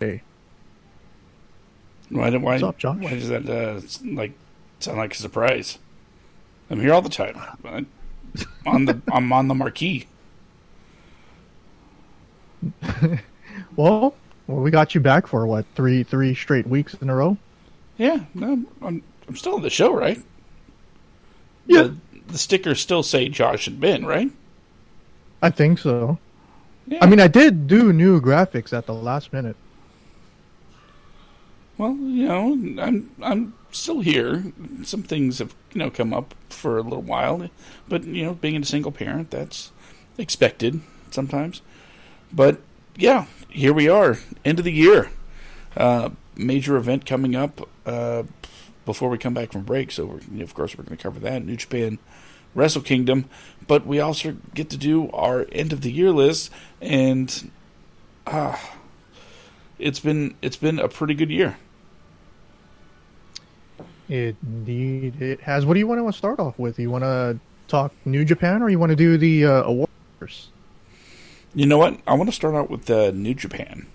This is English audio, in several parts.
Hey, Why? what's Why? up, Josh? Why does that sound like a surprise? I'm here all the time. I'm on the marquee. Well, we got you back for what, three straight weeks in a row? Yeah, no, I'm still on the show, right? Yeah, The stickers still say Josh and Ben, right? I think so. I Yeah. mean, I did do new graphics at the last minute. Well, I'm still here. Some things have come up for a little while, but being a single parent, that's expected sometimes. But yeah, here we are, end of the year. Major event coming up before we come back from break. So of course we're going to cover that New Japan Wrestle Kingdom, but we also get to do our end of the year list, and it's been a pretty good year. Indeed, it has. What do you want to start off with? You want to talk New Japan, or you want to do the awards? You know what? I want to start out with New Japan.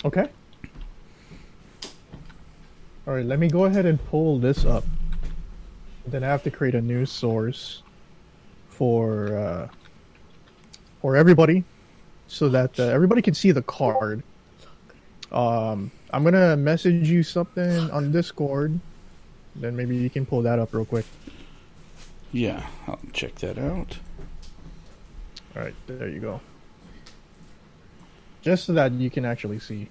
Okay. All right. Let me go ahead and pull this up. Then I have to create a new source for everybody, so that everybody can see the card. I'm gonna message you something on Discord. Then maybe you can pull that up real quick. Yeah, I'll check that out. All right, there you go. Just so that you can actually see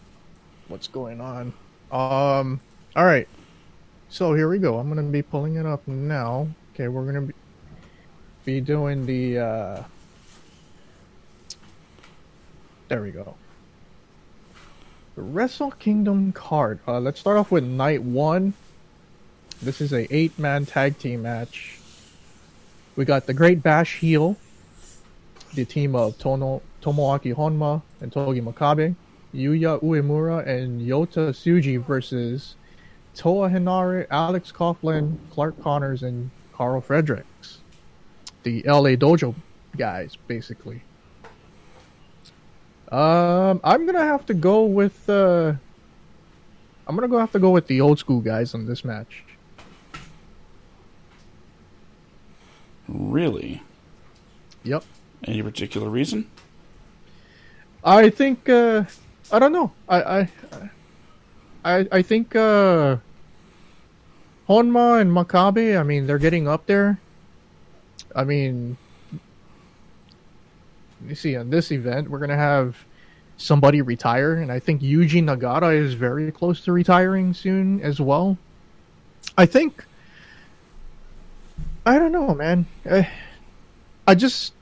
what's going on. All right. So here we go. I'm gonna be pulling it up now. Okay, we're gonna be doing the. There we go. The Wrestle Kingdom card. Let's start off with night one. This is a 8-man tag team match. We got the Great Bash heel, the team of Tomoaki Honma and Togi Makabe, Yuya Uemura and Yota Tsuji versus Toa Henare, Alex Coughlin, Clark Connors, and Carl Fredericks. The LA Dojo guys, basically. I'm gonna have to go with the old school guys on this match. Really? Yep. Any particular reason? I think I don't know. I think Honma and Makabe, I mean, they're getting up there. I mean, you see, on this event, we're gonna have somebody retire, and I think Yuji Nagata is very close to retiring soon as well. I think, I don't know, man. I just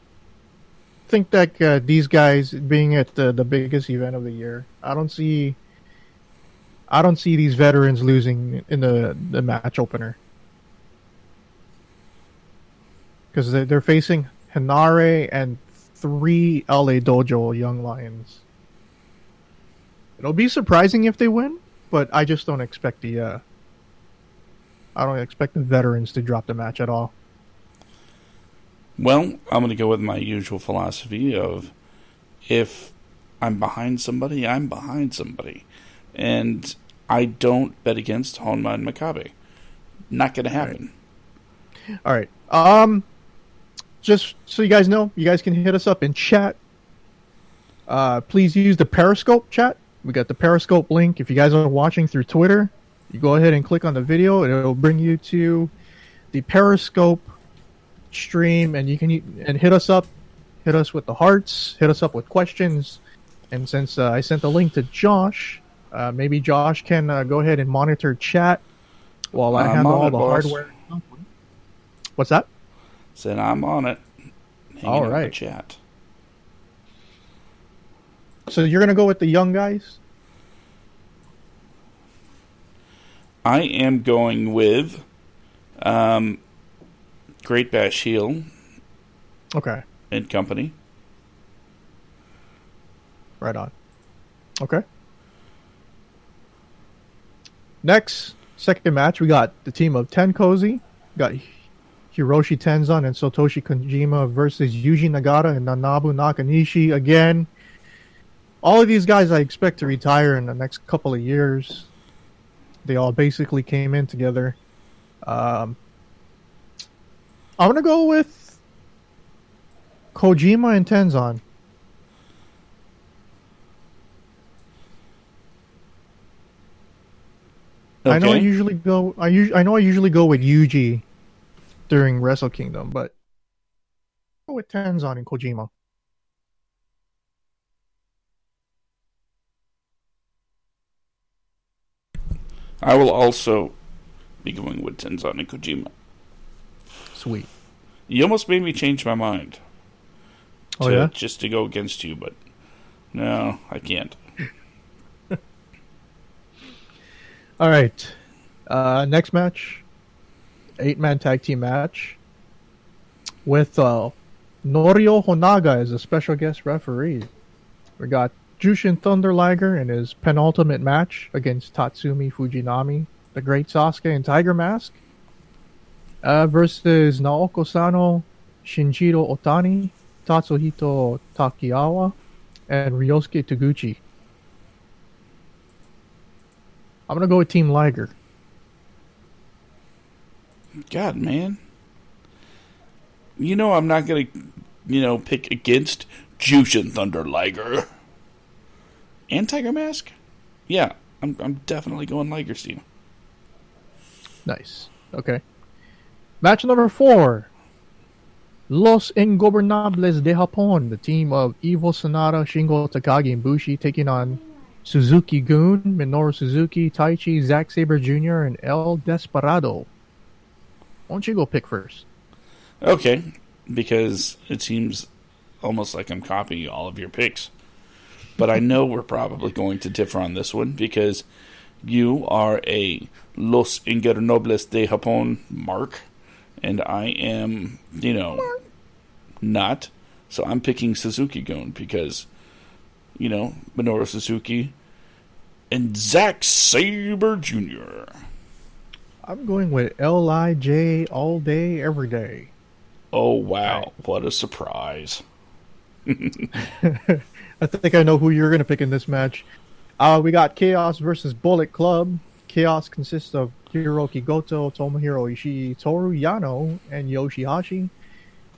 think that these guys being at the biggest event of the year, I don't see these veterans losing in the match opener because they're facing Hinare and 3 LA Dojo Young Lions. It'll be surprising if they win, but I just don't expect the veterans to drop the match at all. Well, I'm going to go with my usual philosophy of if I'm behind somebody, I'm behind somebody. And I don't bet against Honma and Makabe. Not going to happen. All right. Just so you guys know, you guys can hit us up in chat. Please use the Periscope chat. We got the Periscope link. If you guys are watching through Twitter, you go ahead and click on the video, and it'll bring you to the Periscope stream, and you can hit us up. Hit us with the hearts. Hit us up with questions. And since I sent the link to Josh, maybe Josh can go ahead and monitor chat while I handle all the hardware. What's that? Said I'm on it. All right. Chat. So you're gonna go with the young guys? I am going with Great Bash heel. Okay. And company. Right on. Okay. Next, second match, we got the team of Tenkozy. Got Hiroshi Tenzan and Satoshi Kojima versus Yuji Nagata and Nanabu Nakanishi again. all of these guys I expect to retire in the next couple of years. They all basically came in together. Um, I'm gonna go with Kojima and Tenzan. I know I Okay. usually go. I know I usually go with Yuji during Wrestle Kingdom, but I'll go with Tenzan and Kojima. I will also be going with Tenzan and Kojima. Sweet. You almost made me change my mind Oh yeah. just to go against you, but no, I can't. All right. Next match, 8-man tag team match with Norio Honaga as a special guest referee. We got Jushin Thunder Liger in his penultimate match against Tatsumi Fujinami, the Great Sasuke and Tiger Mask, versus Naoko Sano, Shinjiro Otani, Tatsuhito Takiyawa, and Ryosuke Taguchi. I'm gonna go with Team Liger. God, man. I'm not going to, pick against Jushin Thunder Liger. And Tiger Mask? Yeah, I'm definitely going Liger Steam. Nice. Okay. Match number 4. Los Ingobernables de Japón, the team of Evil Sonata, Shingo Takagi, and Bushi taking on Suzuki Gun, Minoru Suzuki, Taichi, Zack Sabre Jr., and El Desperado. Why don't you go pick first? Okay, because it seems almost like I'm copying all of your picks. But I know we're probably going to differ on this one because you are a Los Ingobernables de Japón mark, and I am, not. So I'm picking Suzuki Gun because, Minoru Suzuki and Zack Sabre Jr. I'm going with LIJ all day, every day. Oh, wow. What a surprise. I think I know who you're going to pick in this match. We got Chaos versus Bullet Club. Chaos consists of Hiroki Goto, Tomohiro Ishii, Toru Yano, and Yoshihashi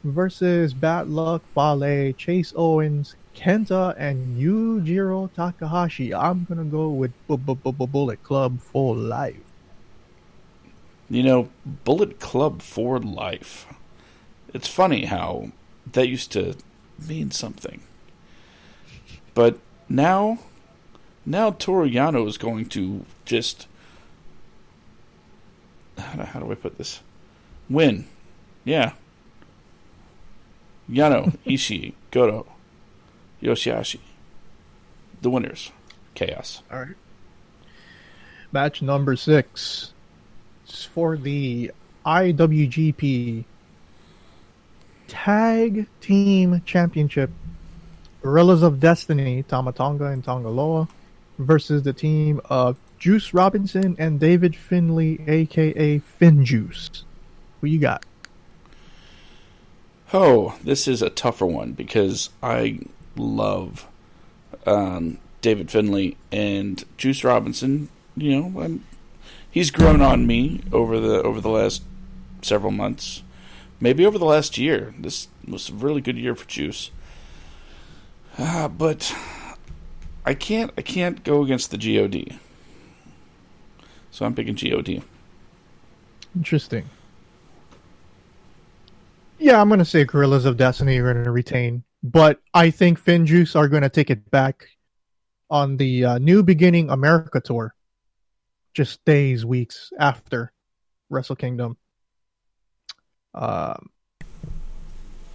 versus Bad Luck Fale, Chase Owens, Kenta, and Yujiro Takahashi. I'm going to go with Bullet Club for life. Bullet Club for life. It's funny how that used to mean something. But now Toru Yano is going to just... How do I put this? Win. Yeah. Yano, Ishii, Goto, Yoshihashi. The winners. Chaos. All right. Match number 6. It's for the IWGP Tag Team Championship. Gorillas of Destiny, Tamatonga and Tongaloa, versus the team of Juice Robinson and David Finlay, aka Finjuice. Who you got? Oh, this is a tougher one because I love David Finlay and Juice Robinson. He's grown on me over the last several months, maybe over the last year. This was a really good year for Juice. But I can't go against the GOD. So I'm picking GOD. Interesting. Yeah, I'm going to say Gorillas of Destiny are going to retain. But I think Finjuice are going to take it back on the New Beginning America tour. Just days, weeks after Wrestle Kingdom.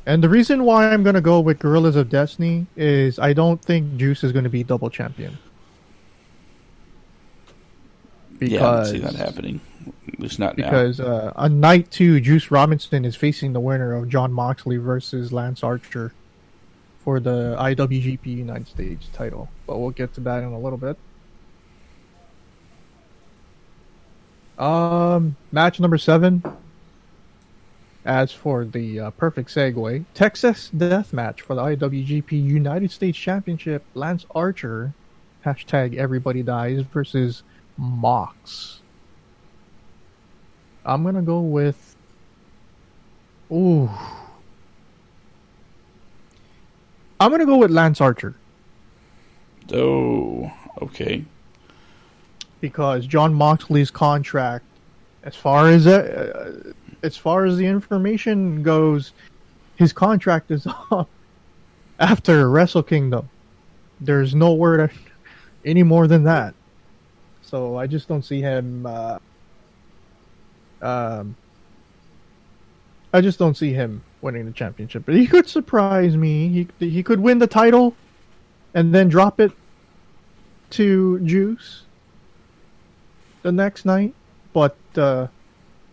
And the reason why I'm going to go with Gorillas of Destiny is I don't think Juice is going to be double champion. Yeah, I don't see that happening. At least not now. Because on night 2, Juice Robinson is facing the winner of Jon Moxley versus Lance Archer for the IWGP United States title. But we'll get to that in a little bit. Match number 7. As for the perfect segue, Texas Death Match for the IWGP United States Championship, Lance Archer, hashtag everybody dies, versus Mox. I'm going to go with. Ooh. I'm going to go with Lance Archer. Oh, okay. Because John Moxley's contract, as far as the information goes, his contract is up after Wrestle Kingdom. There's no word any more than that. So I just don't see him. I just don't see him winning the championship. But he could surprise me. He could win the title, and then drop it to Juice the next night. But I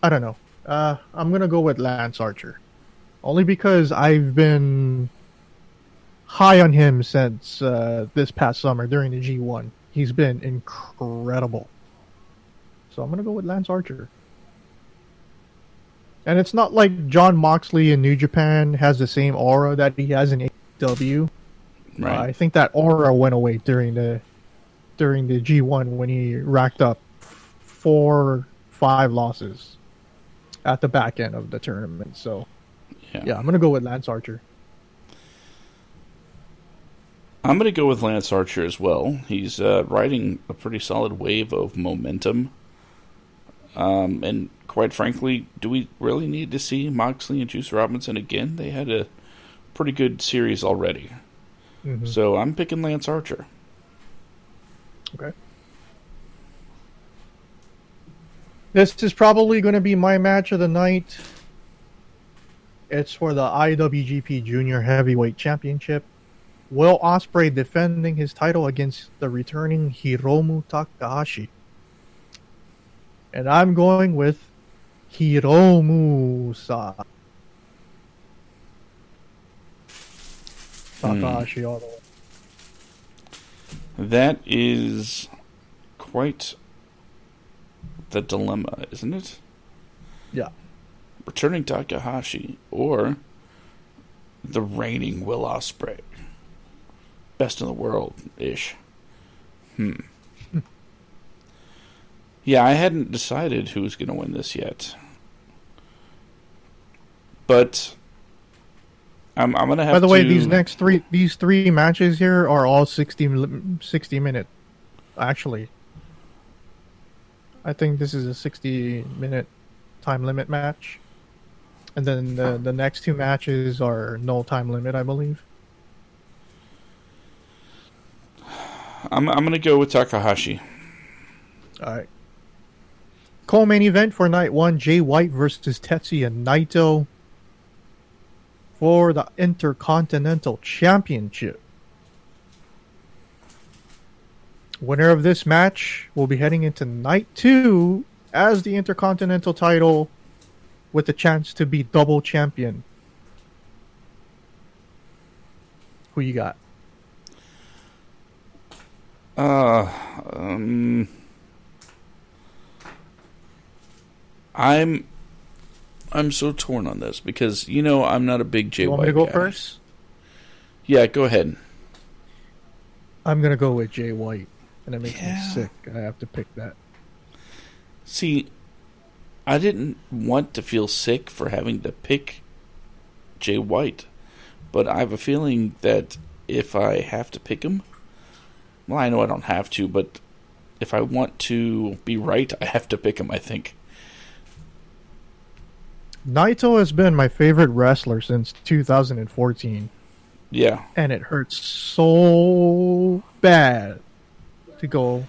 don't know. I'm gonna go with Lance Archer, only because I've been high on him since this past summer during the G1. He's been incredible. So I'm gonna go with Lance Archer. And it's not like John Moxley in New Japan has the same aura that he has in AEW. Right. I think that aura went away during the G1 when he racked up 4-5 losses at the back end of the tournament. So yeah, I'm gonna go with Lance Archer. I'm going to go with Lance Archer as well. He's riding a pretty solid wave of momentum. And quite frankly, do we really need to see Moxley and Juice Robinson again? They had a pretty good series already. Mm-hmm. So I'm picking Lance Archer. Okay. This is probably going to be my match of the night. It's for the IWGP Junior Heavyweight Championship. Will Ospreay defending his title against the returning Hiromu Takahashi. And I'm going with Hiromu-san. Takahashi all the way. That is quite the dilemma, isn't it? Yeah. Returning Takahashi or the reigning Will Ospreay. Best in the world-ish. Yeah, I hadn't decided who was going to win this yet. But I'm going to have to... By the way, these three matches here are all 60 minute. Actually, I think this is a 60-minute time limit match. And then the next two matches are no time limit, I believe. I'm going to go with Takahashi. All right. Co-main event for night one: Jay White versus Tetsuya Naito for the Intercontinental Championship. Winner of this match will be heading into night two as the Intercontinental title with the chance to be double champion. Who you got? I'm so torn on this because I'm not a big Jay White guy. You want me to go first? Yeah, go ahead. I'm gonna go with Jay White, and it makes me sick. I have to pick that. See, I didn't want to feel sick for having to pick Jay White, but I have a feeling that if I have to pick him, well, I know I don't have to, but if I want to be right, I have to pick him, I think. Naito has been my favorite wrestler since 2014. Yeah. And it hurts so bad to go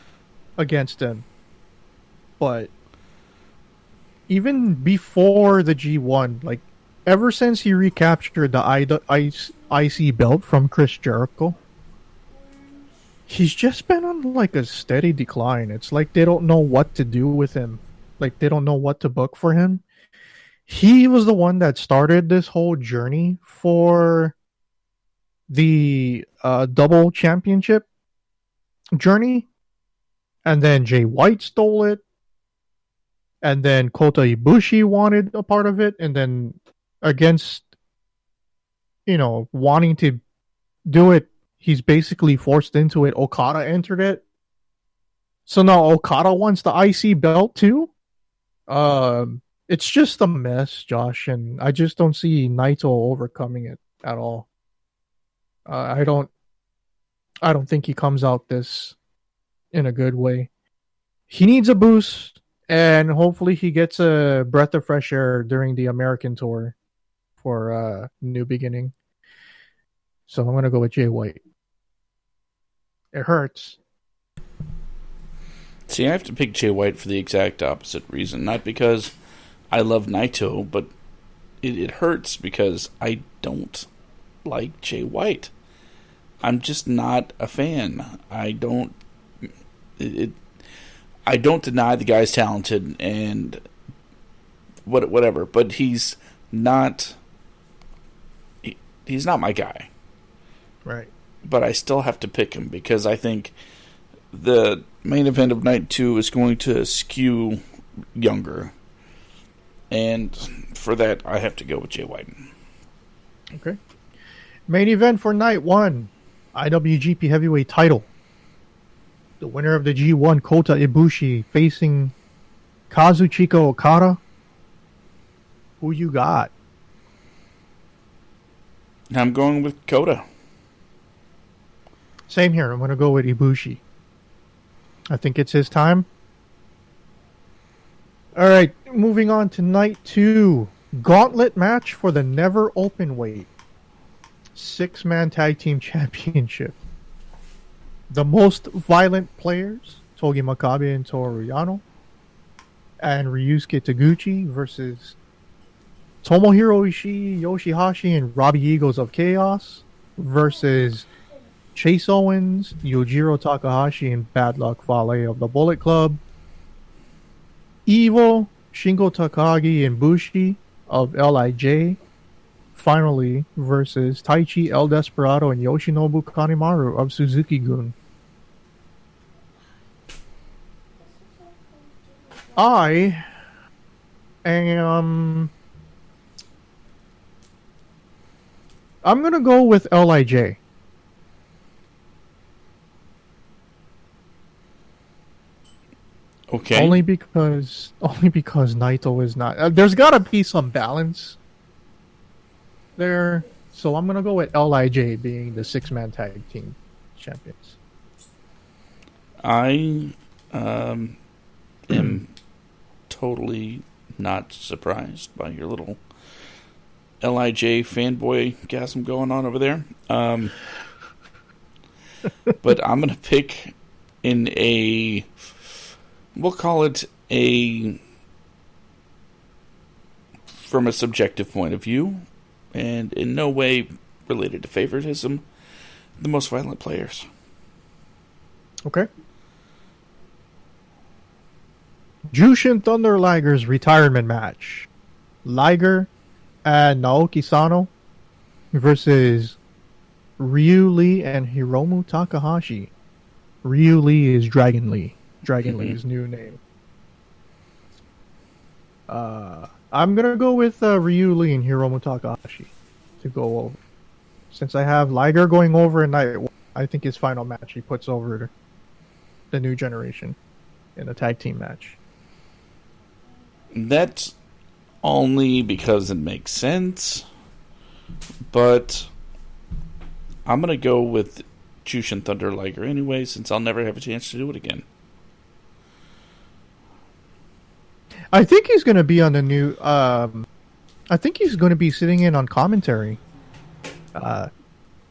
against him. But even before the G1, like ever since he recaptured the IC belt from Chris Jericho, he's just been on like a steady decline. It's like they don't know what to do with him. Like they don't know what to book for him. He was the one that started this whole journey for the double championship journey. And then Jay White stole it. and then Kota Ibushi wanted a part of it, and then against wanting to do it, he's basically forced into it. Okada entered it, so now Okada wants the IC belt too. It's just a mess, Josh, and I just don't see Naito overcoming it at all. I don't think he comes out this in a good way. He needs a boost, and hopefully he gets a breath of fresh air during the American tour for New Beginning. So I'm gonna go with Jay White. It hurts. See, I have to pick Jay White for the exact opposite reason. Not because I love Naito, but it hurts because I don't like Jay White. I'm just not a fan. I don't deny the guy's talented and whatever, but he's not my guy. Right. But I still have to pick him because I think the main event of night 2 is going to skew younger. And for that, I have to go with Jay White. Okay. Main event for night 1. IWGP Heavyweight title. The winner of the G1, Kota Ibushi, facing Kazuchika Okada. Who you got? I'm going with Kota. Same here. I'm going to go with Ibushi. I think it's his time. All right, moving on to night 2. Gauntlet match for the Never Openweight 6-man tag team championship. The most violent players, Togi Makabe and Toru Yano, and Ryusuke Taguchi versus Tomohiro Ishii, Yoshihashi, and Robbie Eagles of Chaos versus Chase Owens, Yujiro Takahashi, and Bad Luck Fale of the Bullet Club. Evil, Shingo Takagi, and Bushi of LIJ. Finally, versus Taichi, El Desperado, and Yoshinobu Kanemaru of Suzuki-gun. I am... I'm going to go with LIJ. Okay. Only because Naito is not... there's got to be some balance there. So I'm going to go with LIJ being the 6-man tag team champions. I am totally not surprised by your little LIJ fanboy gasm going on over there. But I'm going to pick in a... We'll call it from a subjective point of view, and in no way related to favoritism, the most violent players. Okay. Jushin Thunder Liger's retirement match. Liger and Naoki Sano versus Ryu Lee and Hiromu Takahashi. Ryu Lee is Dragon Lee. Dragon Lee's new name. I'm gonna go with Ryu Lee and Hiromu Takahashi to go over. Since I have Liger going over in night 1, I think his final match he puts over the new generation in a tag team match. That's only because it makes sense, but I'm gonna go with Jushin Thunder Liger anyway, since I'll never have a chance to do it again. I think he's going to be on the new. I think he's going to be sitting in on commentary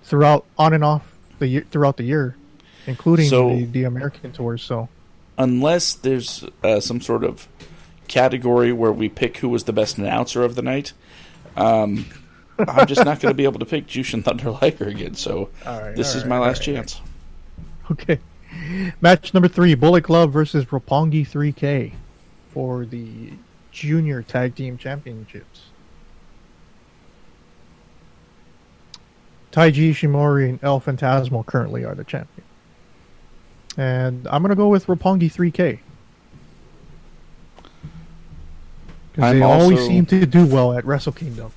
throughout, on and off the year, throughout the year, including the American tours. So, unless there's some sort of category where we pick who was the best announcer of the night, I'm just not going to be able to pick Jushin Thunder Liger again. So, this is my last chance. Okay, match number 3: Bullet Club versus Roppongi 3K. For the Junior Tag Team Championships. Taiji Ishimori and El Phantasmo currently are the champion. And I'm going to go with Roppongi 3K. because they always seem to do well at Wrestle Kingdom.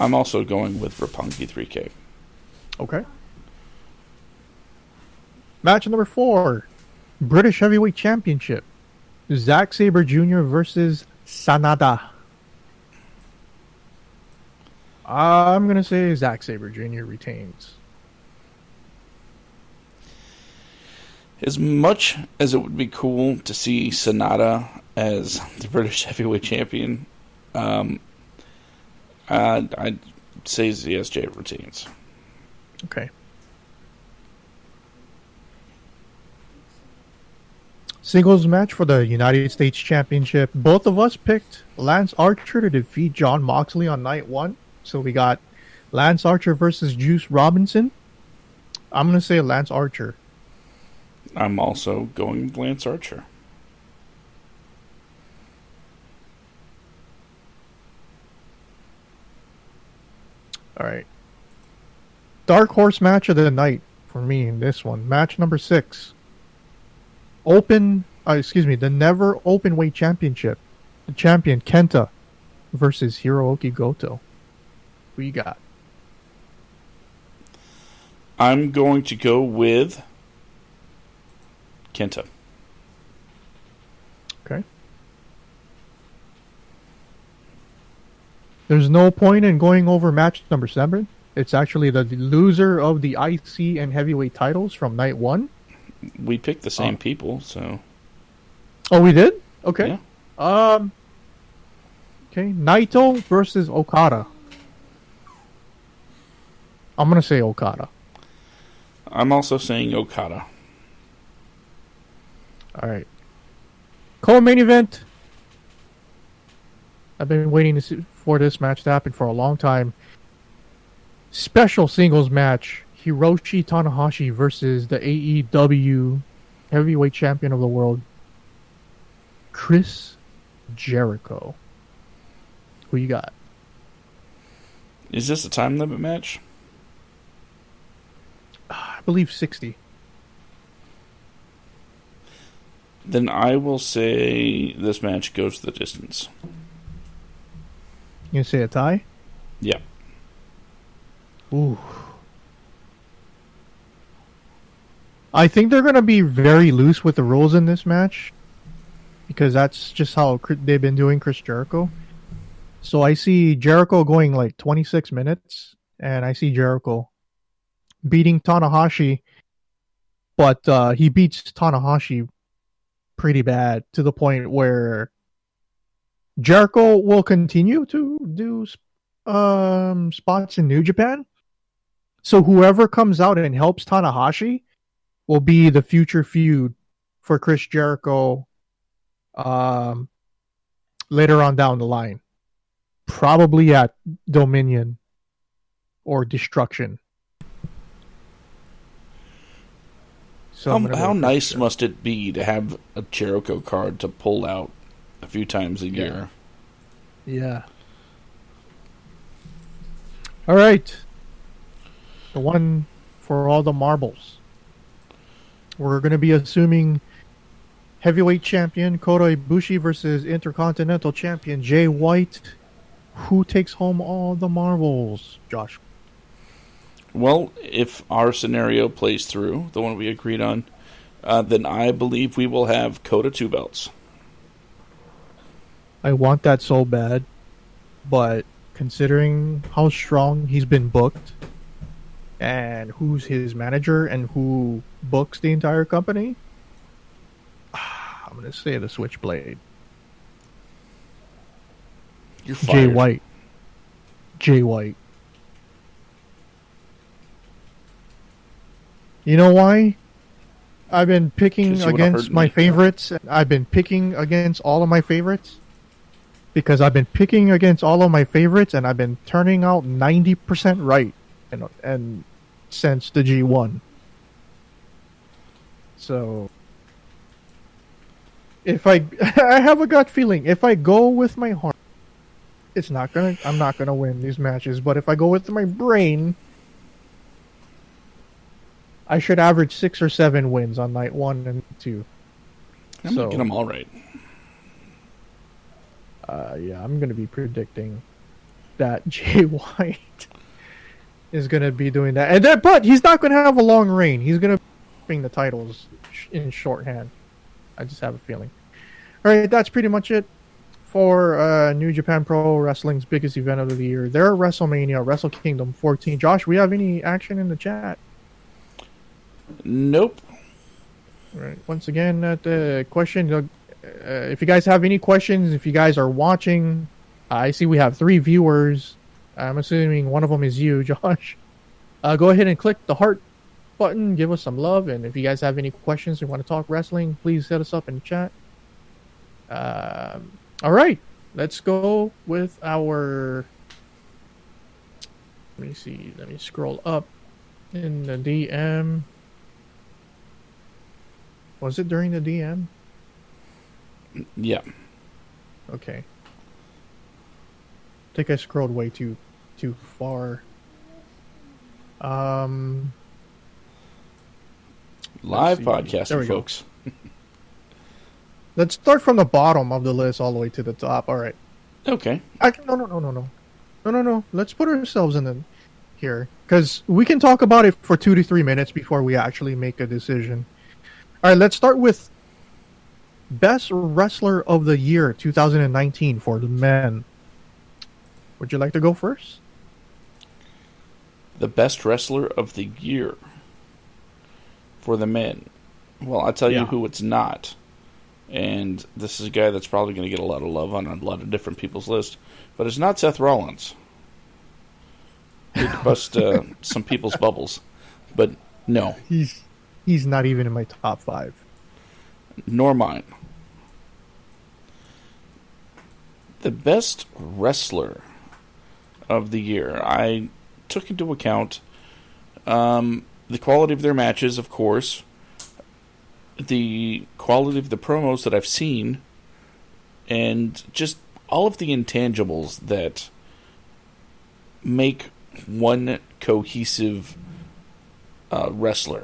I'm also going with Roppongi 3K. Okay. Match number 4. British Heavyweight Championship. Zack Sabre Jr. versus Sanada. I'm going to say Zack Sabre Jr. retains. As much as it would be cool to see Sanada as the British Heavyweight Champion, I'd say ZSJ retains. Okay. Singles match for the United States Championship. Both of us picked Lance Archer to defeat Jon Moxley on night 1. So we got Lance Archer versus Juice Robinson. I'm going to say Lance Archer. I'm also going with Lance Archer. All right. Dark horse match of the night for me in this one. Match number 6. The Never Openweight Championship. The champion Kenta versus Hiroki Goto. Who you got? I'm going to go with Kenta. Okay. There's no point in going over match number 7. It's actually the loser of the IC and heavyweight titles from night 1. We picked the same people, so. Oh, we did? Okay. Yeah. Okay. Naito versus Okada. I'm going to say Okada. I'm also saying Okada. All right. Co-main event. I've been waiting for this match to happen for a long time. Special singles match. Hiroshi Tanahashi versus the AEW heavyweight champion of the world, Chris Jericho. Who you got? Is this a time limit match? I believe 60. Then I will say this match goes the distance. You say a tie? Yeah. Ooh. I think they're going to be very loose with the rules in this match, because that's just how they've been doing Chris Jericho. So I see Jericho going like 26 minutes, and I see Jericho beating Tanahashi, but he beats Tanahashi pretty bad, to the point where Jericho will continue to do spots in New Japan. So whoever comes out and helps Tanahashi will be the future feud for Chris Jericho later on down the line. Probably at Dominion or Destruction. So how nice must it be to have a Jericho card to pull out a few times a year? Yeah. All right. The one for all the marbles. We're going to be assuming heavyweight champion Kota Ibushi versus intercontinental champion Jay White. Who takes home all the marbles, Josh? Well, if our scenario plays through, the one we agreed on, then I believe we will have Kota 2 belts. I want that so bad, but considering how strong he's been booked and who's his manager and who books the entire company, I'm going to say the Switchblade. You're fired. Jay White. You know why? I've been picking against my favorites. I've been picking against all of my favorites. Because I've been picking against all of my favorites, and I've been turning out 90% right and since the G1. So if I have a gut feeling, if I go with my heart, I'm not gonna win these matches. But if I go with my brain, I should average 6 or 7 wins on night 1 and 2. I'm gonna get them all right. Yeah, I'm gonna be predicting that Jay White is gonna be doing that, and that, but he's not gonna have a long reign. He's gonna bring the titles in shorthand. I just have a feeling. All right, that's pretty much it for New Japan Pro Wrestling's biggest event of the year. Their WrestleMania, Wrestle Kingdom 14. Josh, we have any action in the chat? Nope. All right. Once again, that question. If you guys have any questions, if you guys are watching, I see we have 3 viewers. I'm assuming one of them is you, Josh. Go ahead and click the heart button. Give us some love. And if you guys have any questions or want to talk wrestling, please hit us up in the chat. All right. Let's go with our... Let me see. Let me scroll up in the DM. Was it during the DM? Yeah. Okay. I think I scrolled way too far. Live see. podcasting, There we go. folks. Let's start from the bottom of the list all the way to the top. All right. Okay. No. Let's put ourselves in here because we can talk about it for 2 to 3 minutes before we actually make a decision. All right. Let's start with Best Wrestler of the Year 2019 for the men. Would you like to go first? The best wrestler of the year for the men. Well, I'll tell you who it's not. And this is a guy that's probably going to get a lot of love on a lot of different people's list. But it's not Seth Rollins. He'd bust some people's bubbles. But no. He's not even in my top 5. Nor mine. The best wrestler of the year. I took into account the quality of their matches, of course, the quality of the promos that I've seen, and just all of the intangibles that make one cohesive wrestler.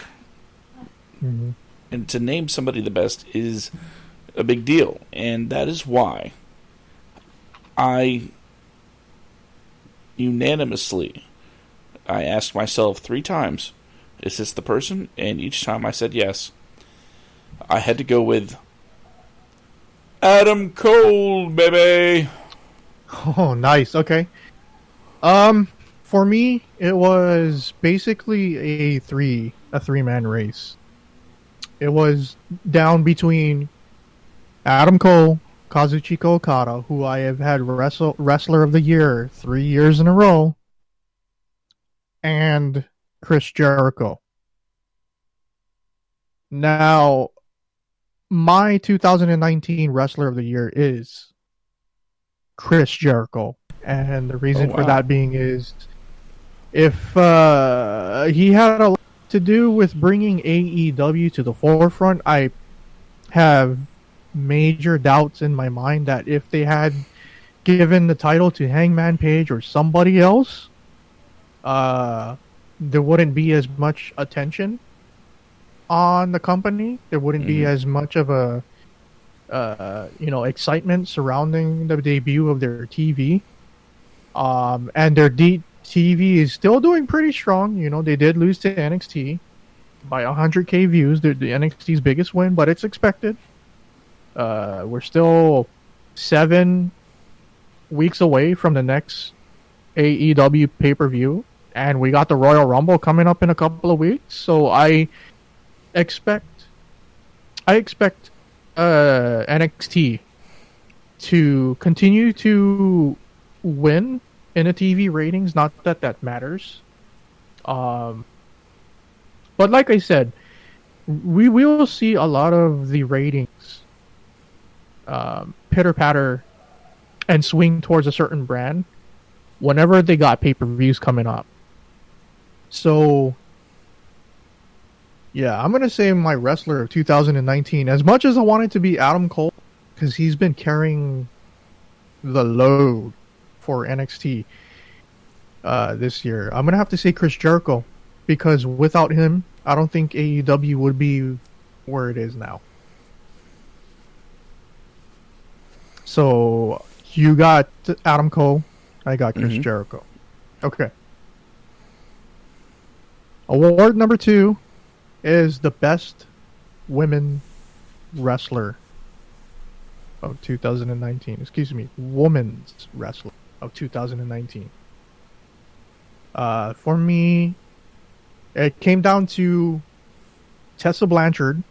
Mm-hmm. And to name somebody the best is a big deal, and that is why I unanimously asked myself 3 times, is this the person? And each time I said yes. I had to go with Adam Cole, baby. Oh, nice. Okay. For me, it was basically a three-man race. It was down between Adam Cole, Kazuchika Okada, who I have had Wrestler of the Year 3 years in a row, and Chris Jericho. Now, my 2019 Wrestler of the Year is Chris Jericho. And the reason for that being is if he had a lot to do with bringing AEW to the forefront, I have major doubts in my mind that if they had given the title to Hangman Page or somebody else, there wouldn't be as much attention on the company. There wouldn't be as much of a excitement surrounding the debut of their TV. And their TV is still doing pretty strong. You know, they did lose to NXT by 100K views. They're the NXT's biggest win, but it's expected. We're still 7 weeks away from the next AEW pay-per-view, and we got the Royal Rumble coming up in a couple of weeks. So I expect NXT to continue to win in the TV ratings. Not that that matters. But like I said, we will see a lot of the ratings pitter-patter and swing towards a certain brand whenever they got pay-per-views coming up. So, yeah, I'm going to say my wrestler of 2019, as much as I want it to be Adam Cole, because he's been carrying the load for NXT this year, I'm going to have to say Chris Jericho, because without him, I don't think AEW would be where it is now. So You got Adam Cole. I got Chris Mhm. Jericho. Okay. Award number 2 is the best women wrestler of 2019. Excuse me, women's wrestler of 2019. For me, it came down to Tessa Blanchard,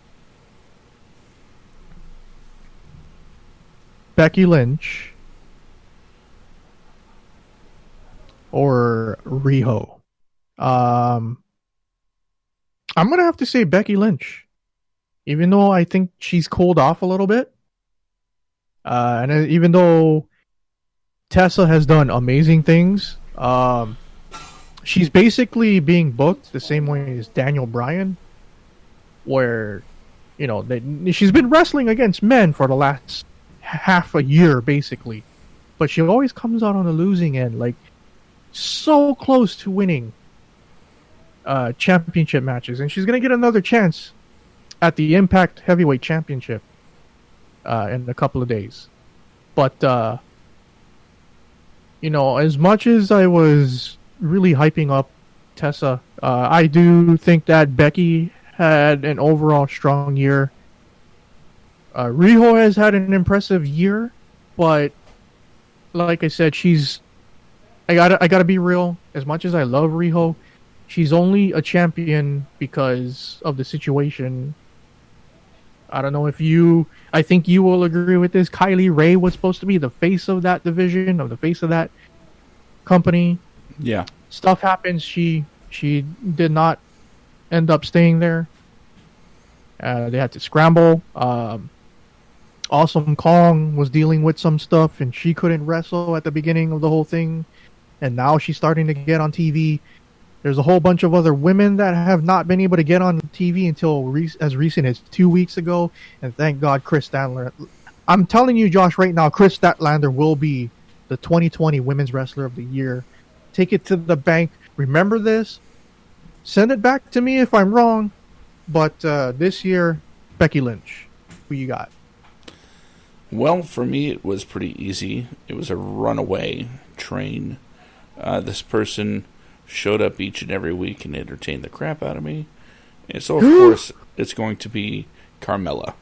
Becky Lynch, or Riho. Um, I'm gonna have to say Becky Lynch, even though I think she's cooled off a little bit. And even though Tessa has done amazing things, she's basically being booked the same way as Daniel Bryan, where she's been wrestling against men for the last half a year basically, but she always comes out on the losing end, like so close to winning championship matches, and she's gonna get another chance at the Impact Heavyweight Championship in a couple of days. But as much as I was really hyping up Tessa, I do think that Becky had an overall strong year. Riho has had an impressive year, but like I said, I gotta be real. As much as I love Riho, she's only a champion because of the situation. I don't know if I think you will agree with this. Kylie Ray was supposed to be the face of that division, of the face of that company. Yeah. Stuff happens. She did not end up staying there. They had to scramble. Awesome Kong was dealing with some stuff, and she couldn't wrestle at the beginning of the whole thing. And now she's starting to get on TV. There's a whole bunch of other women that have not been able to get on TV until as recent as 2 weeks ago. And thank God, Chris Statlander. I'm telling you, Josh, right now, Chris Statlander will be the 2020 Women's Wrestler of the Year. Take it to the bank. Remember this. Send it back to me if I'm wrong. But this year, Becky Lynch. Who you got? Well, for me, it was pretty easy. It was a runaway train. This person showed up each and every week and entertained the crap out of me. And so, of course, it's going to be Carmella.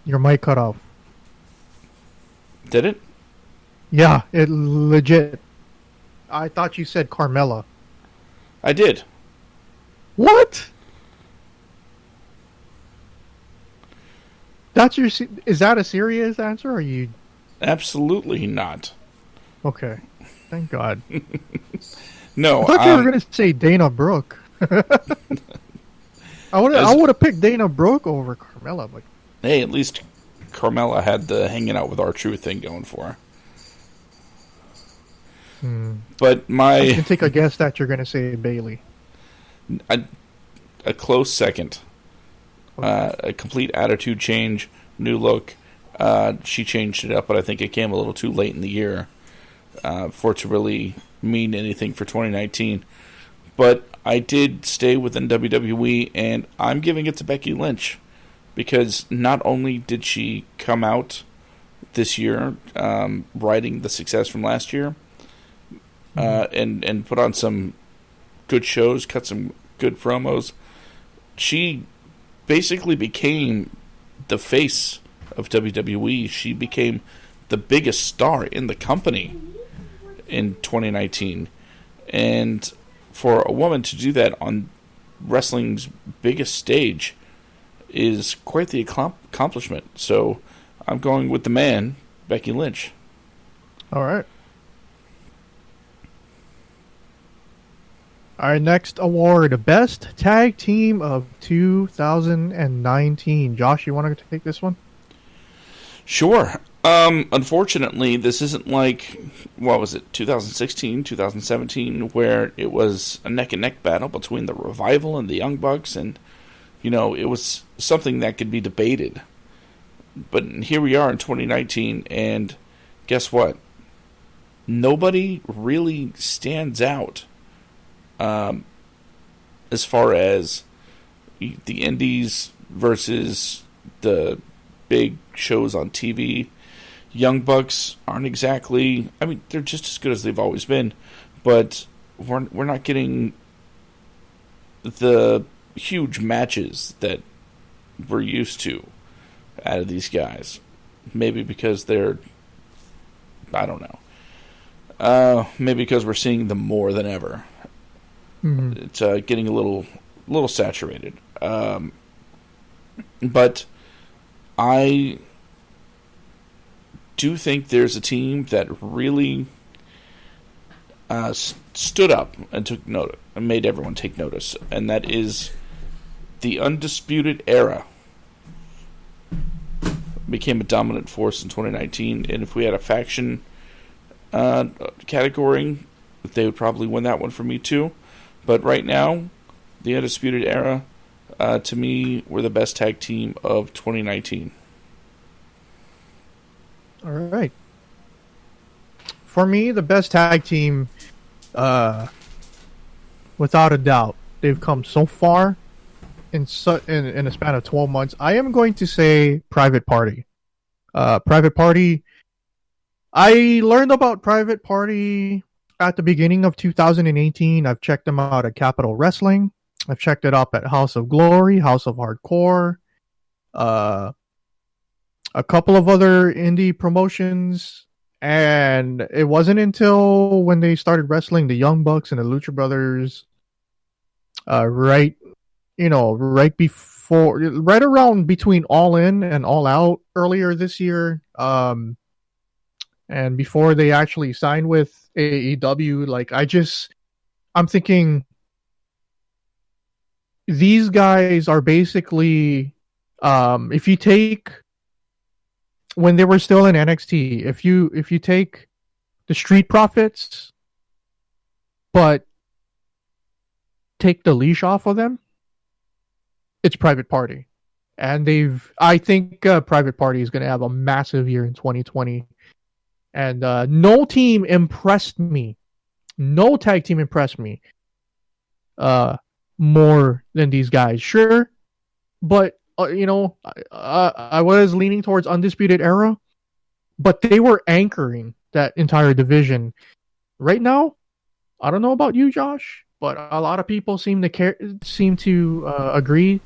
Your mic cut off. Did it? Yeah, it legit. I thought you said Carmella. I did. What? Is that a serious answer? Or are you Absolutely not. okay? Thank God. No, I thought you were going to say Dana Brooke. I would have picked Dana Brooke over Carmella, but hey, at least Carmella had the hanging out with R-Truth thing going for her. But I can take a guess that you're going to say Bailey. A close second. A complete attitude change, new look. She changed it up, but I think it came a little too late in the year for it to really mean anything for 2019. But I did stay within WWE, and I'm giving it to Becky Lynch because not only did she come out this year riding the success from last year and put on some good shows, cut some good promos, she basically became the face of WWE. She became the biggest star in the company in 2019. And for a woman to do that on wrestling's biggest stage is quite the accomplishment. So I'm going with the man, Becky Lynch. All right. Our next award, Best Tag Team of 2019. Josh, you want to take this one? Sure. Unfortunately, this isn't like, what was it, 2016, 2017, where it was a neck-and-neck battle between the Revival and the Young Bucks, and, it was something that could be debated. But here we are in 2019, and guess what? Nobody really stands out as far as the indies versus the big shows on TV. Young Bucks aren't exactly. I mean, they're just as good as they've always been, but we're not getting the huge matches that we're used to out of these guys. Maybe because they're, I don't know. Maybe because we're seeing them more than ever. Mm-hmm. It's getting a little saturated. But I do think there's a team that really stood up and took notice and made everyone take notice, and that is the Undisputed Era. Became a dominant force in 2019, and if we had a faction category, they would probably win that one for me too. But right now, the Undisputed Era, to me, were the best tag team of 2019. All right. For me, the best tag team, without a doubt, they've come so far in a span of 12 months. I am going to say Private Party. Private Party. I learned about Private Party at the beginning of 2018. I've checked them out at Capital Wrestling. I've checked it up at House of Glory, House of Hardcore, a couple of other indie promotions. And it wasn't until when they started wrestling the Young Bucks and the Lucha Brothers, right around between All In and All Out earlier this year, and before they actually signed with AEW, I'm thinking these guys are basically, if you take when they were still in NXT, if you take the Street Profits, but take the leash off of them, it's Private Party. And I think Private Party is going to have a massive year in 2020. And no team impressed me. No tag team impressed me more than these guys. Sure, but I was leaning towards Undisputed Era, but they were anchoring that entire division. Right now, I don't know about you, Josh, but a lot of people seem to agree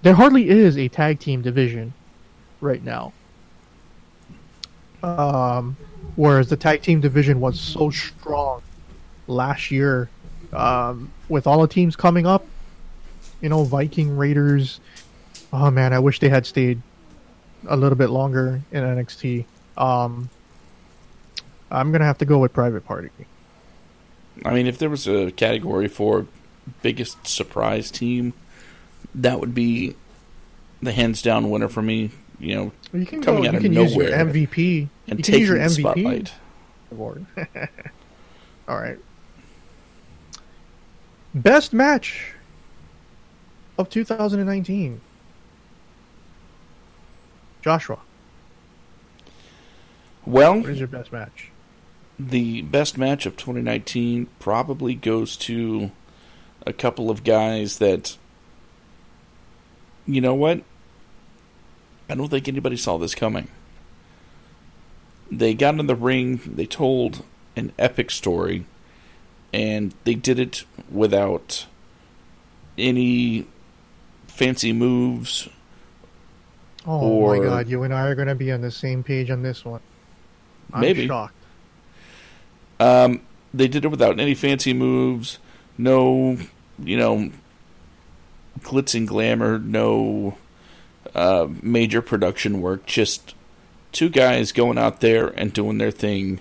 there hardly is a tag team division right now. Whereas the tag team division was so strong last year, with all the teams coming up, Viking, Raiders. Oh man, I wish they had stayed a little bit longer in NXT. I'm gonna have to go with Private Party. I mean, if there was a category for biggest surprise team, that would be the hands down winner for me. You can coming out of use your nowhere MVP and you can taking use your the MVP spotlight. award. All right. Best match of 2019. Joshua, Well, what is your best match? the best match of 2019 probably goes to a couple of guys that, you know what? I don't think anybody saw this coming. They got in the ring, they told an epic story, and they did it without any fancy moves. Oh my god, you and I are going to be on the same page on this one. I'm Maybe. shocked. They did it without any fancy moves, no, glitz and glamour, no major production work, just two guys going out there and doing their thing,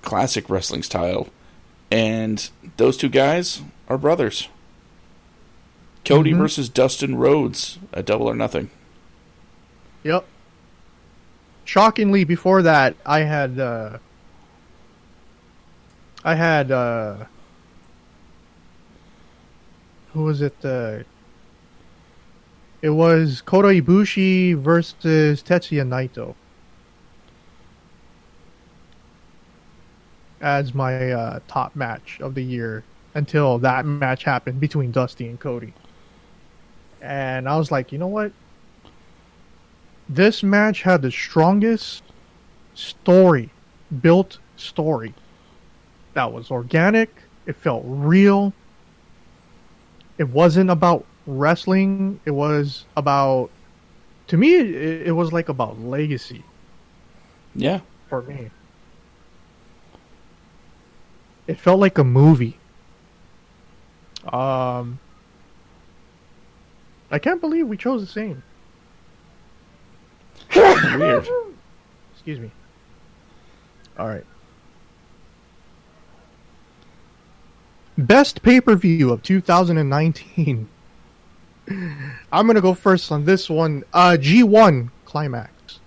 classic wrestling style. And those two guys are brothers. Cody versus Dustin Rhodes at Double or Nothing. Yep. Shockingly, before that, I had who was it? It was Kota Ibushi versus Tetsuya Naito as my top match of the year until that match happened between Dusty and Cody. And I was like, you know what? This match had the strongest story, built story. That was organic. It felt real. It wasn't about wrestling. It was about, to me, it was like about legacy Yeah. for me. It felt like a movie. Um, I can't believe we chose the same. Weird. Excuse me. All right. Best pay-per-view of 2019. I'm gonna go first on this one. G1 Climax.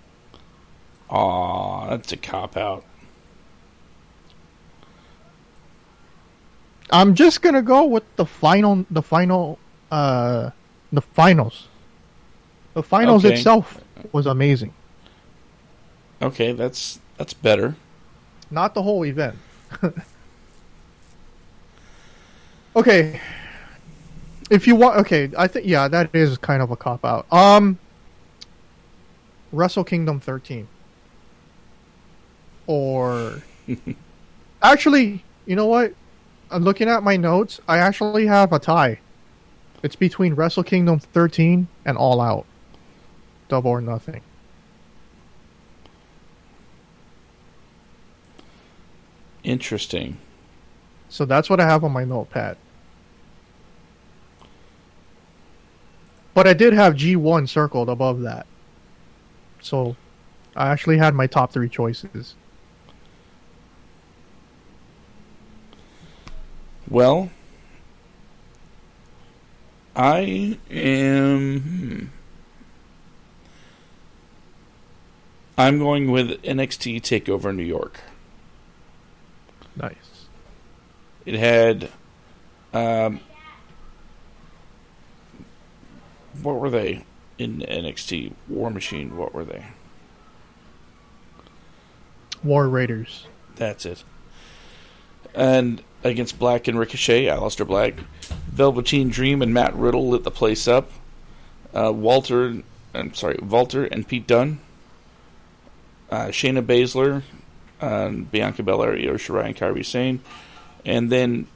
Aw, that's a cop out. I'm just gonna go with the finals. The finals Okay. itself was amazing. Okay, that's better. Not the whole event. Okay. If you want, okay, I think yeah, that is kind of a cop out. Wrestle Kingdom 13, or actually, you know what? I'm looking at my notes. I actually have a tie. It's between Wrestle Kingdom 13 and All Out, Double or Nothing. Interesting. So that's what I have on my notepad. But I did have G1 circled above that. So I actually had my top three choices. Well, I am. I'm going with NXT Takeover New York. Nice. It had. What were they in NXT? War Machine, what were they? War Raiders. That's it. And against Black and Ricochet, Aleister Black, Velveteen Dream and Matt Riddle lit the place up. Walter and Pete Dunne. Shayna Baszler, Bianca Belair, Io Shirai, and Kairi Sane. And then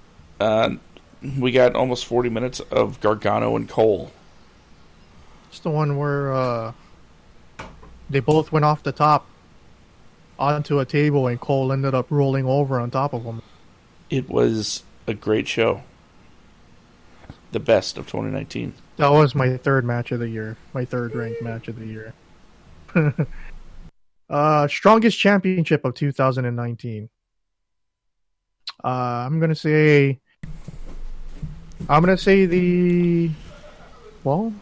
we got almost 40 minutes of Gargano and Cole. It's the one where they both went off the top onto a table and Cole ended up rolling over on top of him. It was a great show. The best of 2019. That was my third match of the year. My third ranked match of the year. Strongest championship of 2019. I'm gonna say the well.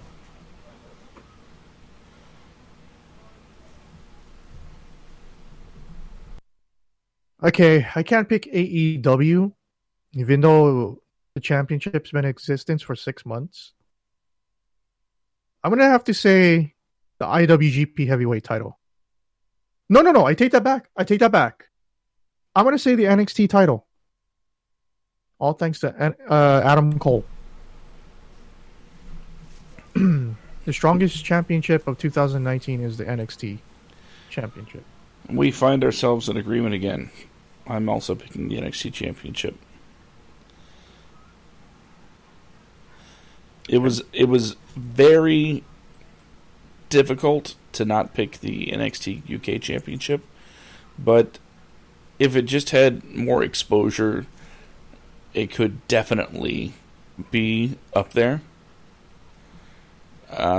Okay, I can't pick AEW, even though the championship's been in existence for 6 months. I'm gonna have to say the IWGP Heavyweight title. No. I take that back. I'm gonna say the NXT title. All thanks to Adam Cole. The strongest championship of 2019 is the NXT championship. We find ourselves in agreement again. I'm also picking the NXT Championship. It was very difficult to not pick the NXT UK Championship, but if it just had more exposure, it could definitely be up there.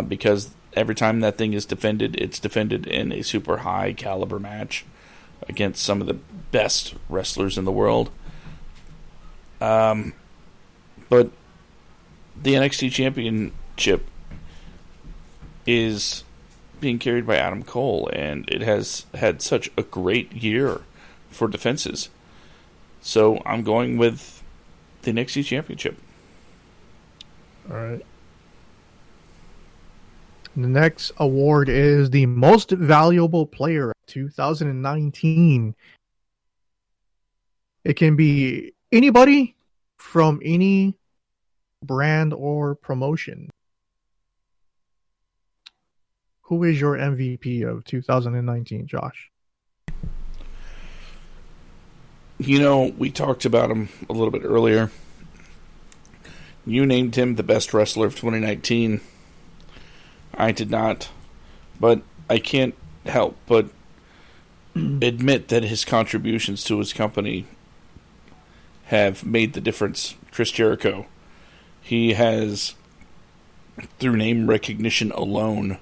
Because every time that thing is defended, it's defended in a super high caliber match against some of the best wrestlers in the world. But the NXT Championship is being carried by Adam Cole, and it has had such a great year for defenses. So I'm going with the NXT Championship. All right. The next award is the Most Valuable Player of 2019. It can be anybody from any brand or promotion. Who is your MVP of 2019, Josh? You know, we talked about him a little bit earlier. You named him the best wrestler of 2019. I did not. But I can't help but admit that his contributions to his company have made the difference. Chris Jericho. He has, through name recognition alone,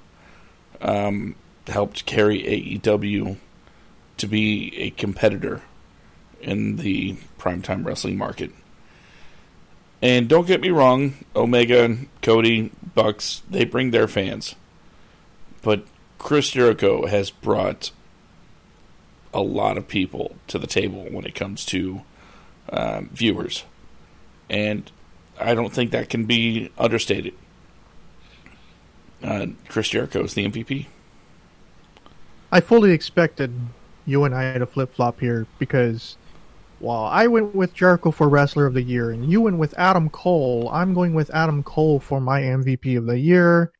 helped carry AEW to be a competitor in the primetime wrestling market. And don't get me wrong, Omega, Cody, Bucks, they bring their fans. But Chris Jericho has brought a lot of people to the table when it comes to viewers. And I don't think that can be understated. Chris Jericho is the MVP. I fully expected you and I to flip-flop here because while I went with Jericho for Wrestler of the Year and you went with Adam Cole, I'm going with Adam Cole for my MVP of the year.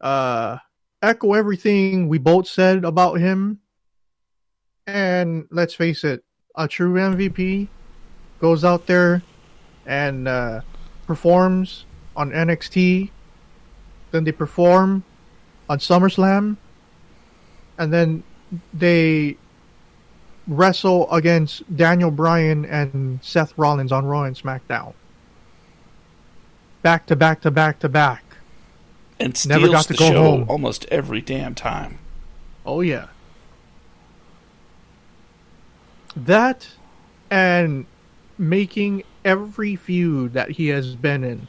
Echo everything we both said about him. And let's face it, a true MVP goes out there and performs on NXT. Then they perform on SummerSlam. And then they wrestle against Daniel Bryan and Seth Rollins on Raw and SmackDown. Back to back to back to back. And Never steals got to the go show home. almost every damn time. Oh, yeah. That and making every feud that he has been in.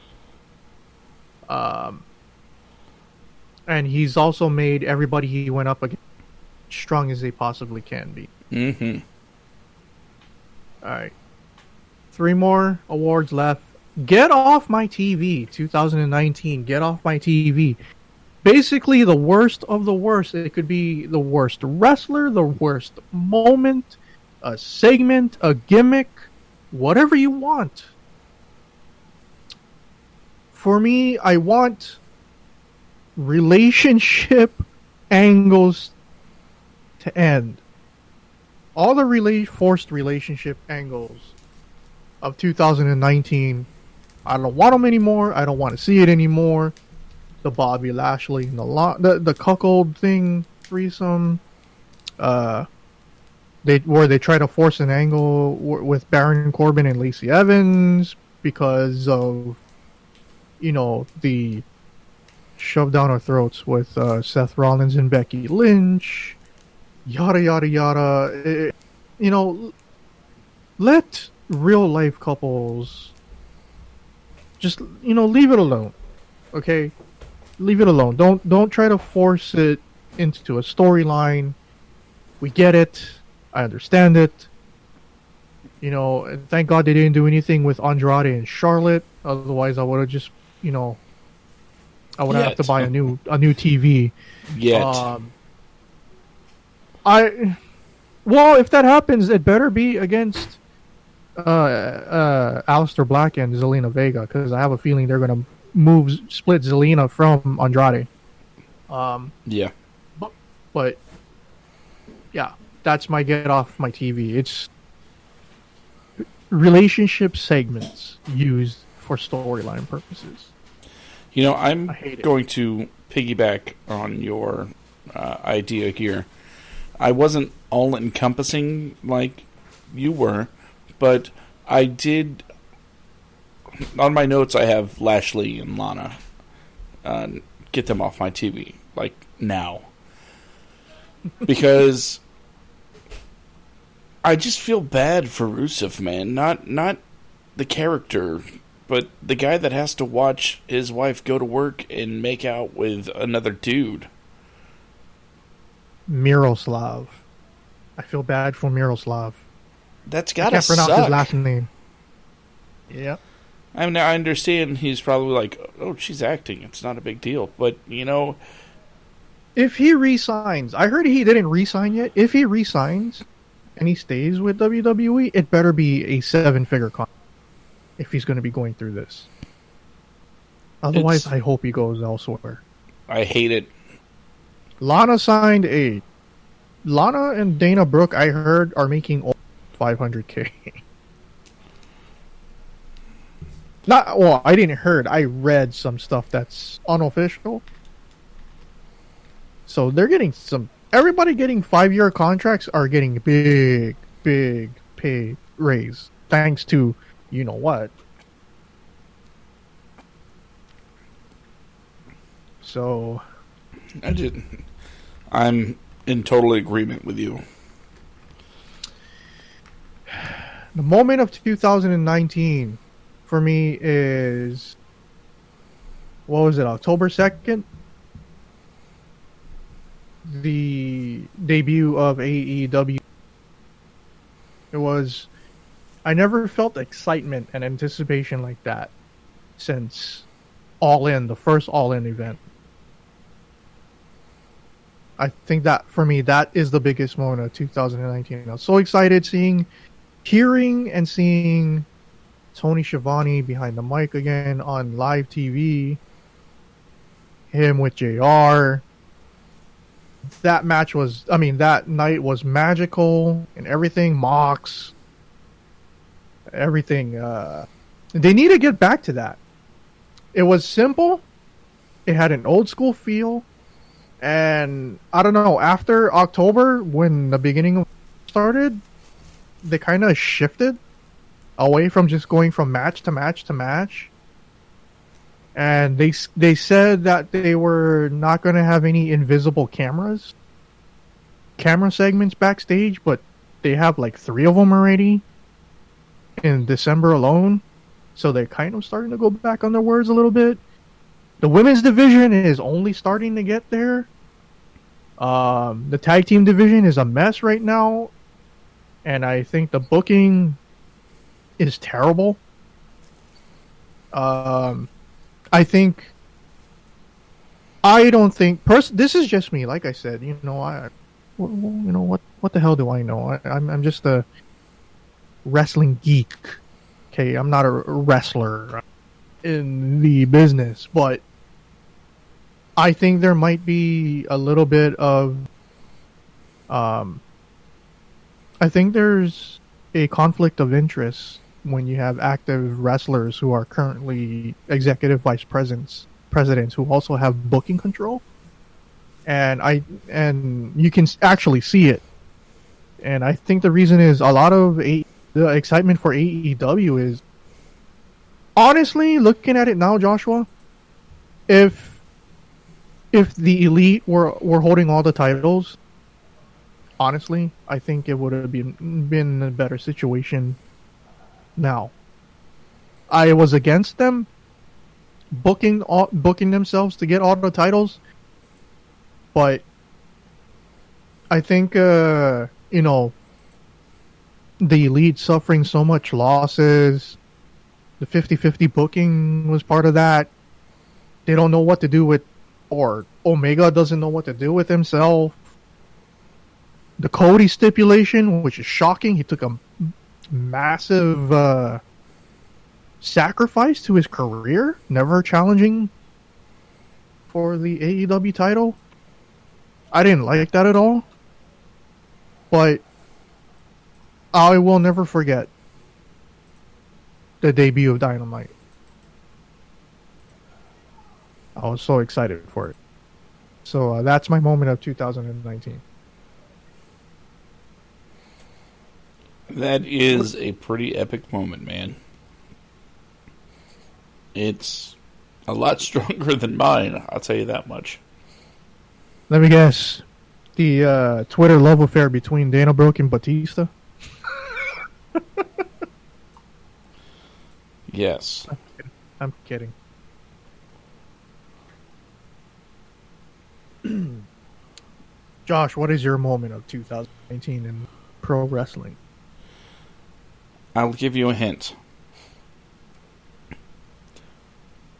And he's also made everybody he went up against strong as they possibly can be. Mm-hmm. All right. 3 more awards left. Get Off My TV 2019. Get Off My TV. Basically, the worst of the worst. It could be the worst wrestler, the worst moment, a segment, a gimmick, whatever you want. For me, I want relationship angles to end. All the forced relationship angles of 2019, I don't want them anymore. I don't want to see it anymore. The Bobby Lashley and the cuckold thing, threesome, they try to force an angle with Baron Corbin and Lacey Evans because of the shove down our throats with Seth Rollins and Becky Lynch, yada yada yada. Let real life couples just leave it alone, okay? Leave it alone. Don't try to force it into a storyline. We get it. I understand it. And thank God they didn't do anything with Andrade and Charlotte. Otherwise, I would have just, I would have to buy a new TV. Well, if that happens, it better be against Aleister Black and Zelina Vega, because I have a feeling they're gonna split Zelina from Andrade. Yeah. But yeah, that's my Get Off My TV. It's relationship segments used for storyline purposes. I'm going to piggyback on your idea here. I wasn't all encompassing like you were, but I did. On my notes, I have Lashley and Lana. Get them off my TV, like now, because I just feel bad for Rusev, man. Not the character, but the guy that has to watch his wife go to work and make out with another dude. Miroslav. I feel bad for Miroslav. That's gotta suck. I can't pronounce his last name. Yep. I mean, I understand he's probably like, oh, she's acting. It's not a big deal. But, if he resigns, I heard he didn't resign yet. If he resigns and he stays with WWE, it better be a 7-figure contract if he's going to be going through this. Otherwise, I hope he goes elsewhere. I hate it. Lana signed a Lana and Dana Brooke. I heard are making over 500K. Not well. I didn't heard. I read some stuff that's unofficial. So they're getting some. Everybody getting 5-year contracts are getting big pay raise thanks to you know what. So I'm in total agreement with you. the moment of 2019 for me is what was it? October 2nd. The debut of AEW. It was. I never felt excitement and anticipation like that since All In, the first All In event. I think that for me, that is the biggest moment of 2019. I was so excited hearing and seeing Tony Schiavone behind the mic again on live TV. Him with JR. That night was magical and everything. Mox, everything. They need to get back to that. It was simple. It had an old school feel. And I don't know, after October, when the beginning started, they kind of shifted away from just going from match to match to match. And they said that they were not going to have any invisible camera segments backstage, but they have like 3 of them already in December alone. So they're kind of starting to go back on their words a little bit. The women's division is only starting to get there. The tag team division is a mess right now. And I think the booking is terrible. I don't think this is just me. Like I said, what the hell do I know? I'm just a wrestling geek. Okay, I'm not a wrestler in the business, but I think there might be a little bit of I think there's a conflict of interest when you have active wrestlers who are currently executive vice presidents who also have booking control, and you can actually see it. And I think the reason is a lot of the excitement for AEW is honestly looking at it now, Joshua. If the Elite were holding all the titles, honestly, I think it would have been a better situation. Now, I was against them booking themselves to get all the titles, but I think the Elite suffering so much losses, the 50-50 booking was part of that. They don't know what to do with, or Omega doesn't know what to do with himself. The Cody stipulation, which is shocking, he took a massive sacrifice to his career, never challenging for the AEW title. I didn't like that at all, but I will never forget the debut of Dynamite. I was so excited for it. So that's my moment of 2019. That is a pretty epic moment, man. It's a lot stronger than mine, I'll tell you that much. Let me guess. The Twitter love affair between Dana Brooke and Batista? Yes. I'm kidding. Josh, what is your moment of 2019 in pro wrestling? I'll give you a hint.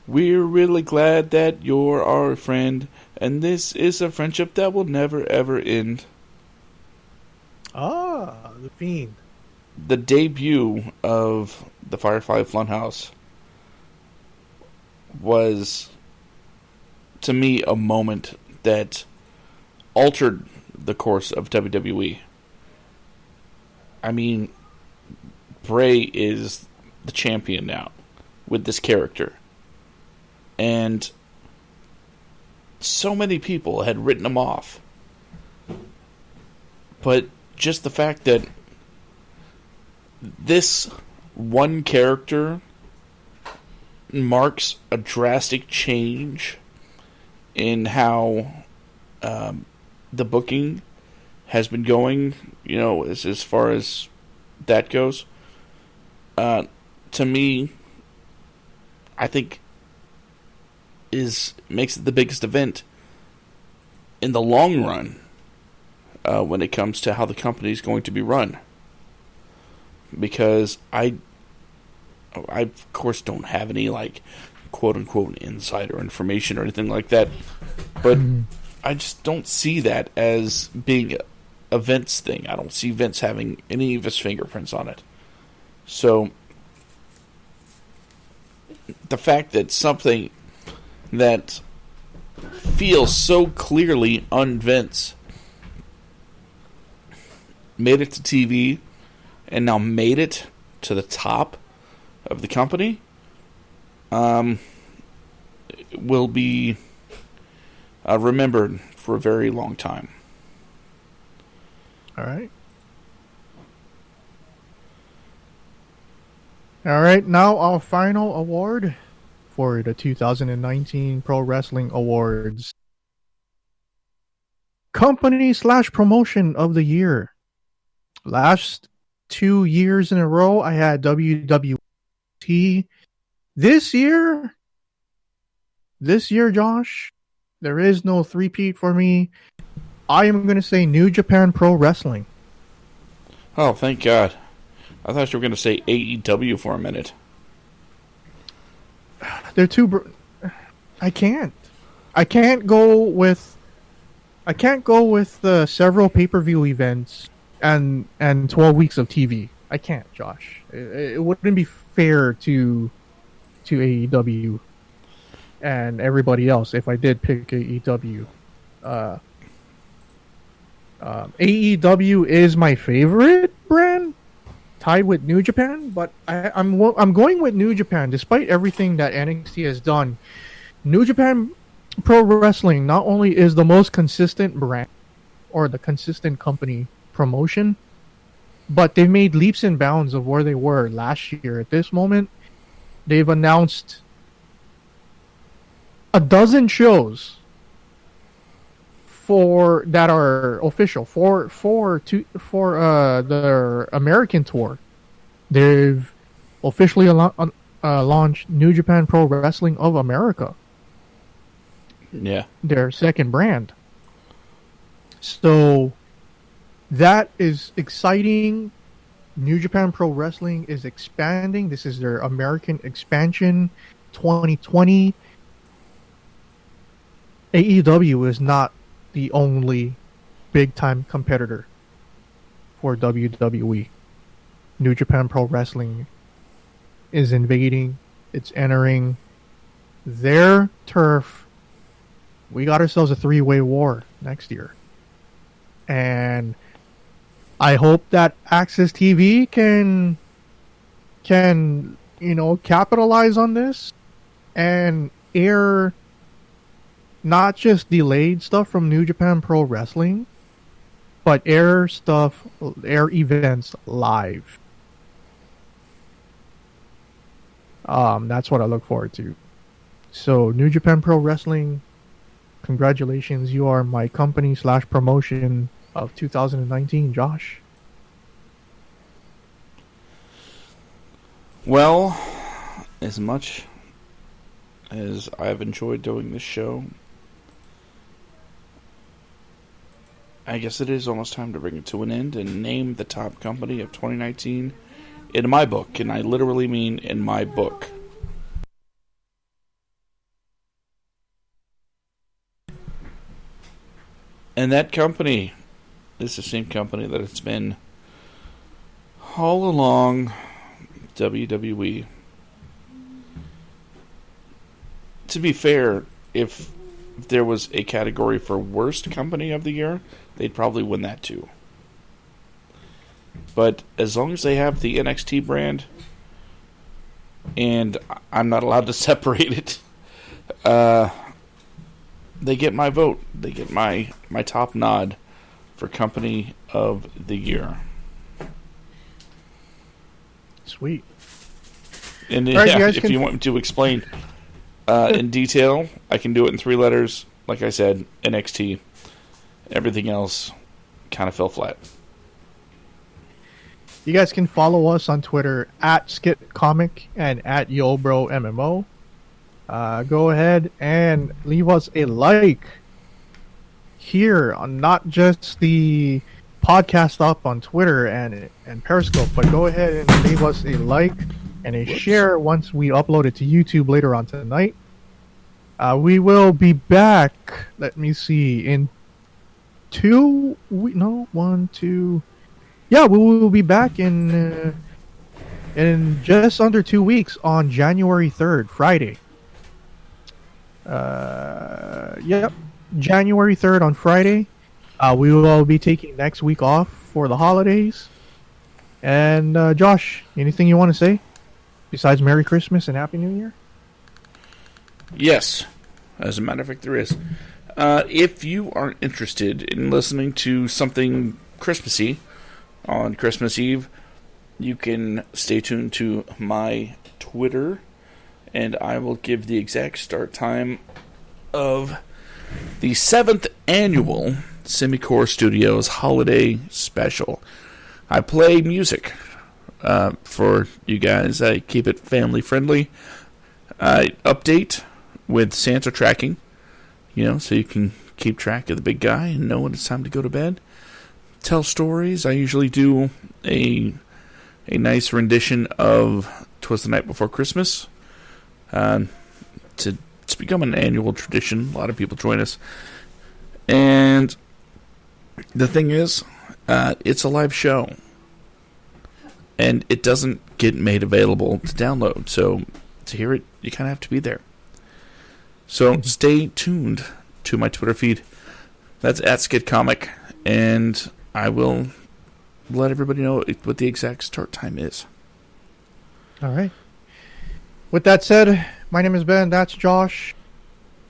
We're really glad that you're our friend, and this is a friendship that will never ever end. Ah, The Fiend. The debut of the Firefly Funhouse was, to me, a moment that altered the course of WWE. I mean, Bray is the champion now with this character. And so many people had written him off. But just the fact that this one character marks a drastic change in how the booking has been going, as far as that goes. To me, I think makes it the biggest event in the long run when it comes to how the company is going to be run. Because I of course don't have any quote unquote insider information or anything like that, but I just don't see that as being a Vince thing. I don't see Vince having any of his fingerprints on it. So the fact that something that feels so clearly un-Vince made it to TV and now made it to the top of the company, will be remembered for a very long time. All right. All right, now our final award for the 2019 Pro Wrestling Awards. Company/promotion of the year. Last 2 years in a row, I had WWE. This year, Josh, there is no three-peat for me. I am going to say New Japan Pro Wrestling. Oh, thank God. I thought you were going to say AEW for a minute. They're too... I can't go with several pay-per-view events and 12 weeks of TV. I can't, Josh. It wouldn't be fair to AEW and everybody else if I did pick AEW. AEW is my favorite brand, tied with New Japan, but I'm going with New Japan despite everything that NXT has done. New Japan Pro Wrestling not only is the most consistent brand or the consistent company promotion, but they've made leaps and bounds of where they were last year. At this moment, they've announced a dozen shows that are official for their American tour. They've officially launched New Japan Pro Wrestling of America. Yeah, their second brand. So that is exciting. New Japan Pro Wrestling is expanding. This is their American expansion 2020. AEW is not the only big-time competitor for WWE. New Japan Pro Wrestling is invading. It's entering their turf. We got ourselves a three-way war next year. And I hope that Access TV can capitalize on this and air not just delayed stuff from New Japan Pro Wrestling, but air events live. That's what I look forward to. So New Japan Pro Wrestling, congratulations, you are my company/promotion of 2019, Josh. Well, as much as I've enjoyed doing this show, I guess it is almost time to bring it to an end and name the top company of 2019 in my book, and I literally mean in my book. And that company is the same company that it's been all along, WWE. To be fair, if if there was a category for worst company of the year, they'd probably win that too. But as long as they have the NXT brand, and I'm not allowed to separate it, they get my vote. They get my top nod for company of the year. Sweet. And All right, if you want me to explain in detail, I can do it in 3 letters. Like I said, NXT. Everything else kind of fell flat. You guys can follow us on Twitter at SkitComic and at YoBroMMO. Go ahead and leave us a like here on not just the podcast up on Twitter and Periscope, but go ahead and leave us a like and a share once we upload it to YouTube later on tonight. We will be back, let me see, in 2 weeks. No, 1, 2. Yeah, we will be back in just under 2 weeks on January 3rd, Friday. Yep, January 3rd on Friday. We will be taking next week off for the holidays. And Josh, anything you want to say besides Merry Christmas and Happy New Year? Yes, as a matter of fact, there is. If you are interested in listening to something Christmassy on Christmas Eve, you can stay tuned to my Twitter, and I will give the exact start time of the 7th annual Semicore Studios Holiday Special. I play music for you guys. I keep it family friendly. I update with Santa tracking, so you can keep track of the big guy and know when it's time to go to bed. Tell stories. I usually do a nice rendition of 'Twas the Night Before Christmas. It's become an annual tradition. A lot of people join us. And the thing is, it's a live show. And it doesn't get made available to download. So to hear it, you kind of have to be there. So stay tuned to my Twitter feed. That's at SkitComic. And I will let everybody know what the exact start time is. All right. With that said, my name is Ben. That's Josh.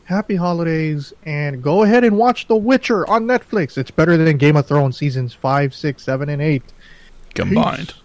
Happy holidays. And go ahead and watch The Witcher on Netflix. It's better than Game of Thrones seasons 5, 6, 7, and 8. Combined. Peace.